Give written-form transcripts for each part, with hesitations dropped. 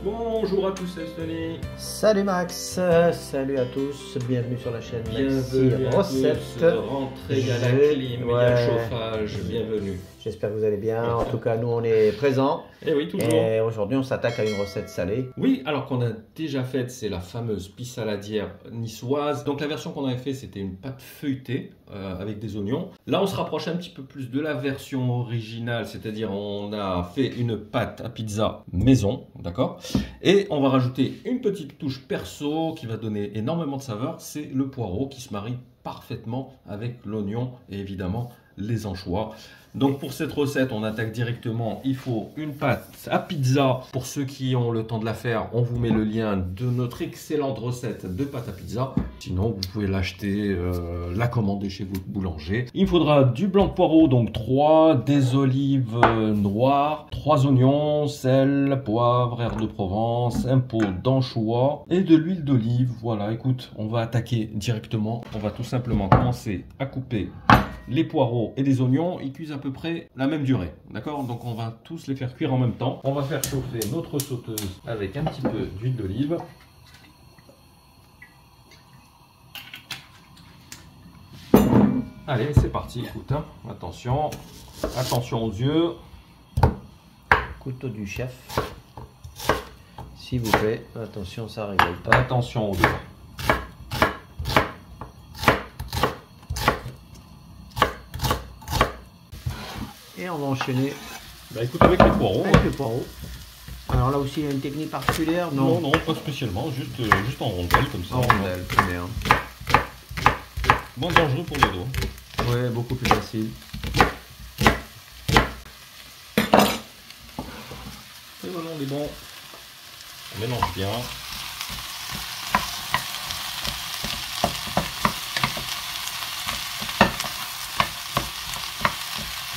Bonjour à tous, c'est Tony. Salut Max, salut à tous, bienvenue sur la chaîne Bienvenue Maxi Recette. Rentrez, il y a la clim, il y a le chauffage, bienvenue. J'espère que vous allez bien, en tout cas nous on est présents. Et oui, toujours. Et aujourd'hui on s'attaque à une recette salée. Oui, alors qu'on a déjà faite, c'est la fameuse pisse saladière niçoise. Donc la version qu'on avait fait, c'était une pâte feuilletée avec des oignons. Là, on se rapproche un petit peu plus de la version originale, c'est-à-dire on a fait une pâte à pizza maison, d'accord? Et on va rajouter une petite touche perso qui va donner énormément de saveur, c'est le poireau qui se marie parfaitement avec l'oignon et évidemment les anchois. Donc pour cette recette, on attaque directement. Il faut une pâte à pizza. Pour ceux qui ont le temps de la faire, on vous met le lien de notre excellente recette de pâte à pizza. Sinon, vous pouvez l'acheter, la commander chez votre boulanger. Il me faudra du blanc de poireau, donc 3, des olives noires, 3 oignons, sel, poivre, herbes de Provence, un pot d'anchois et de l'huile d'olive. Voilà, écoute, on va attaquer directement. On va tout simplement commencer à couper les poireaux et les oignons. Ils cuisent à peu près la même durée, d'accord? Donc on va tous les faire cuire en même temps. On va faire chauffer notre sauteuse avec un petit peu d'huile d'olive. Allez, c'est parti, écoute, hein. Attention, attention aux yeux. Couteau du chef, s'il vous plaît, attention ça rigole pas. Attention aux doigts. Et on va enchaîner Bah écoute, avec les poireaux. avec le poireau. Alors là aussi il y a une technique particulière? Non, non, pas spécialement, juste en rondelle comme ça. En rondelle, très bien. Moins dangereux pour les doigts. Ouais, beaucoup plus facile. Et voilà, on est bon. On mélange bien.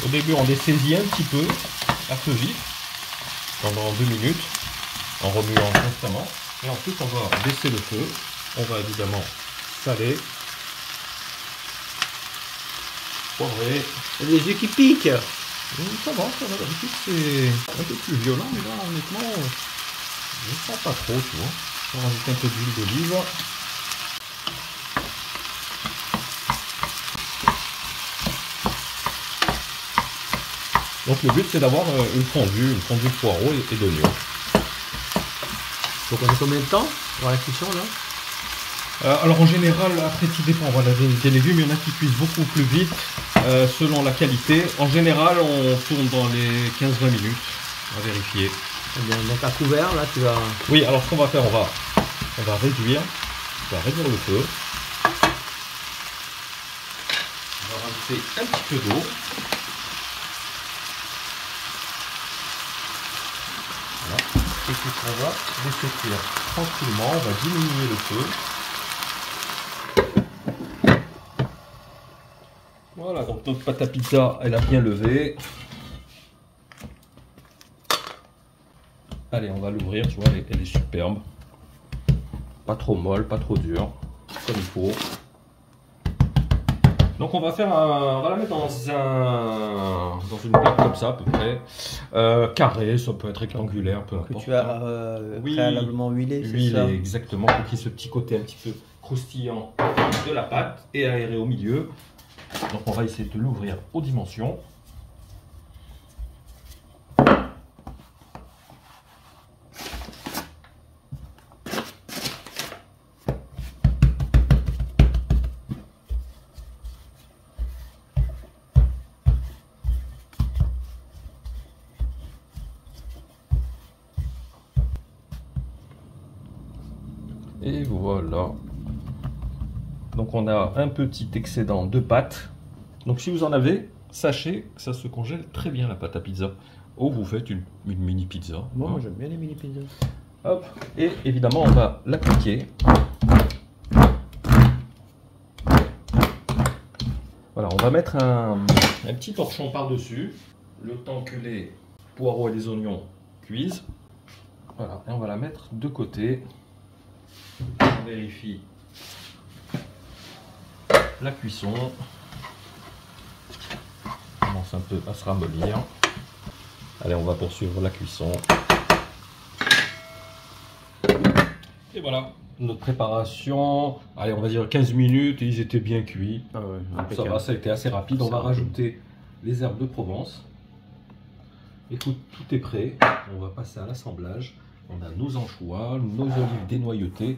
Au début, on les saisit un petit peu à feu vif pendant 2 minutes en remuant constamment. Et ensuite, on va baisser le feu. On va évidemment saler, poivrer. Il y a des yeux qui piquent. Ça va. D'habitude, c'est un peu plus violent, mais là, honnêtement, je ne sens pas trop, tu vois. On va rajouter un peu d'huile d'olive. Donc le but c'est d'avoir une fondue de poireaux et d'oignons. Donc on a combien de temps pour la cuisson là? Alors en général, après tout dépend, voilà, des légumes, il y en a qui cuisent beaucoup plus vite selon la qualité. En général, on tourne dans les 15-20 minutes à vérifier. Eh bien, donc à couvert là tu vas... Oui, alors ce qu'on va faire, on va réduire le feu. On va rajouter un petit peu d'eau. Voilà. Et puis on va laisser cuire tranquillement, on va diminuer le feu. Voilà, donc notre pâte à pizza, elle a bien levé. Allez, on va l'ouvrir, tu vois, elle est superbe. Pas trop molle, pas trop dure, comme il faut. Donc on va la mettre dans une plaque comme ça à peu près, carré, ça peut être rectangulaire, peu importe. Que tu as préalablement huilé, c'est ça? Exactement, pour qu'il y ait ce petit côté un petit peu croustillant de la pâte et aéré au milieu. Donc on va essayer de l'ouvrir aux dimensions. Et voilà. Donc on a un petit excédent de pâte. Donc si vous en avez, sachez que ça se congèle très bien la pâte à pizza. Ou vous faites une mini pizza. Moi j'aime bien les mini pizzas. Hop. Et évidemment on va l'appliquer. Voilà, on va mettre un petit torchon par-dessus. Le temps que les poireaux et les oignons cuisent. Voilà, et on va la mettre de côté. On vérifie la cuisson. On commence un peu à se ramollir. Allez, on va poursuivre la cuisson. Et voilà, notre préparation, allez, on va dire 15 minutes, et ils étaient bien cuits. Ah ouais, Ça impeccable. va, ça a été assez rapide. On va rajouter les herbes de Provence. Écoute, tout est prêt. On va passer à l'assemblage. On a nos anchois, nos olives dénoyautées.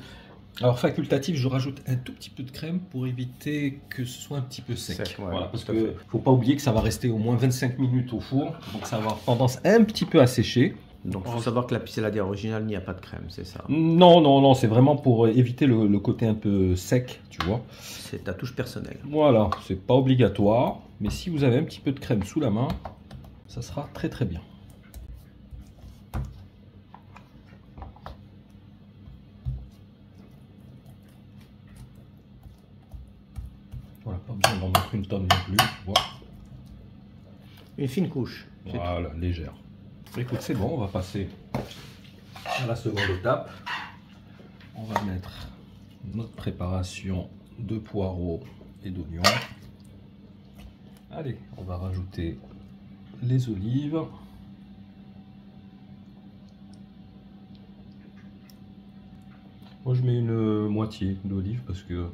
Alors facultatif, je rajoute un tout petit peu de crème pour éviter que ce soit un petit peu sec. Ouais, Voilà, parce qu'il ne faut pas oublier que ça va rester au moins 25 minutes au four. Donc ça va avoir tendance un petit peu à sécher. Donc il faut savoir que la pissaladière originale, il n'y a pas de crème, c'est ça? Non, non, non, c'est vraiment pour éviter le côté un peu sec, tu vois. C'est ta touche personnelle. Voilà, c'est pas obligatoire. Mais si vous avez un petit peu de crème sous la main, ça sera très très bien. Voilà, pas besoin d'en mettre une tonne non plus, tu vois. Une fine couche. Voilà, légère. Écoute, c'est bon, on va passer à la seconde étape. On va mettre notre préparation de poireaux et d'oignons. Allez, on va rajouter les olives. Moi, je mets une moitié d'olive parce que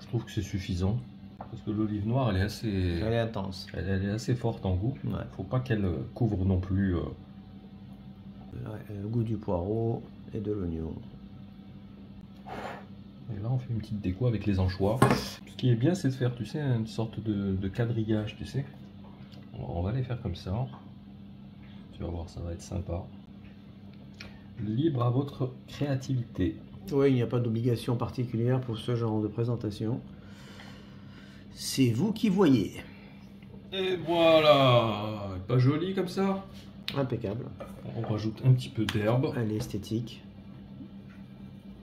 je trouve que c'est suffisant. Parce que l'olive noire, elle est assez... Elle est intense. Elle est assez forte en goût. Ouais. Faut pas qu'elle couvre non plus. Le goût du poireau et de l'oignon. Et là, on fait une petite déco avec les anchois. Ce qui est bien, c'est de faire, tu sais, une sorte de quadrillage, tu sais. On va les faire comme ça. Tu vas voir, ça va être sympa. Libre à votre créativité. Oui, il n'y a pas d'obligation particulière pour ce genre de présentation. C'est vous qui voyez. Et voilà, pas joli comme ça. Impeccable. On rajoute un petit peu d'herbe. Elle est esthétique.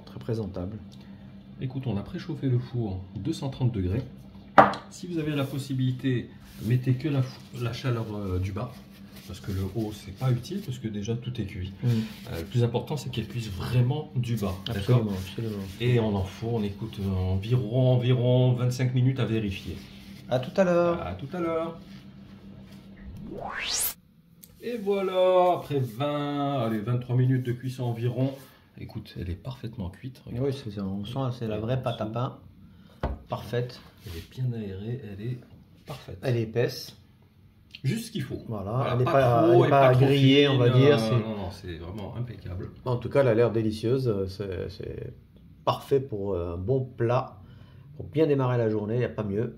Très présentable. Écoute, on a préchauffé le four 230 degrés. Si vous avez la possibilité, mettez que la chaleur du bas. Parce que le haut, c'est pas utile, parce que déjà tout est cuit. Le plus important, c'est qu'elle cuise vraiment du bas. Absolument, absolument. Et on enfourne, écoute, environ 25 minutes à vérifier. À tout à l'heure. À tout à l'heure. Et voilà, après 23 minutes de cuisson environ. Écoute, elle est parfaitement cuite. Regarde. Oui, c'est ça. On sent, c'est la vraie pâte à pain. Parfaite. Elle est bien aérée, elle est parfaite. Elle est épaisse. Juste ce qu'il faut. Voilà, elle n'est n'est pas trop grillée, fine, on va dire. Non, c'est vraiment impeccable. En tout cas, elle a l'air délicieuse. C'est parfait pour un bon plat. Pour bien démarrer la journée, il n'y a pas mieux.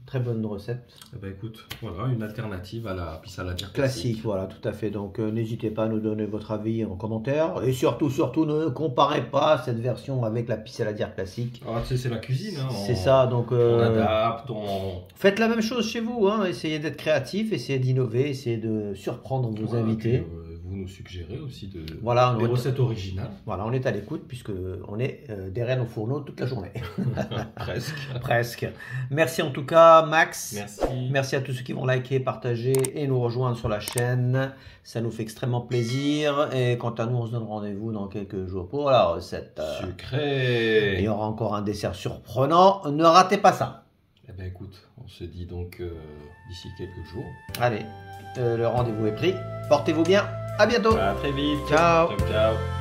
Très bonne recette. Eh ben, écoute, voilà une alternative à la pissaladière Classique, voilà, tout à fait. Donc, n'hésitez pas à nous donner votre avis en commentaire. Et surtout, ne comparez pas cette version avec la pissaladière classique. Ah, tu sais, c'est la cuisine. Hein, c'est ça, donc... on adapte, on... Faites la même chose chez vous, hein. Essayez d'être créatif, essayez d'innover, essayez de surprendre vos invités. Puis, vous nous suggérez aussi des recettes originales. Voilà, on est à l'écoute puisque on est derrière nos fourneaux toute la journée. Presque. Presque. Merci en tout cas, Max. Merci. Merci à tous ceux qui vont liker, partager et nous rejoindre sur la chaîne. Ça nous fait extrêmement plaisir. Et quant à nous, on se donne rendez-vous dans quelques jours pour la recette. Sucré. Il y aura encore un dessert surprenant. Ne ratez pas ça. Eh bien écoute, on se dit donc d'ici quelques jours. Allez, le rendez-vous est pris. Portez-vous bien. À bientôt. À très vite. Ciao. Ciao.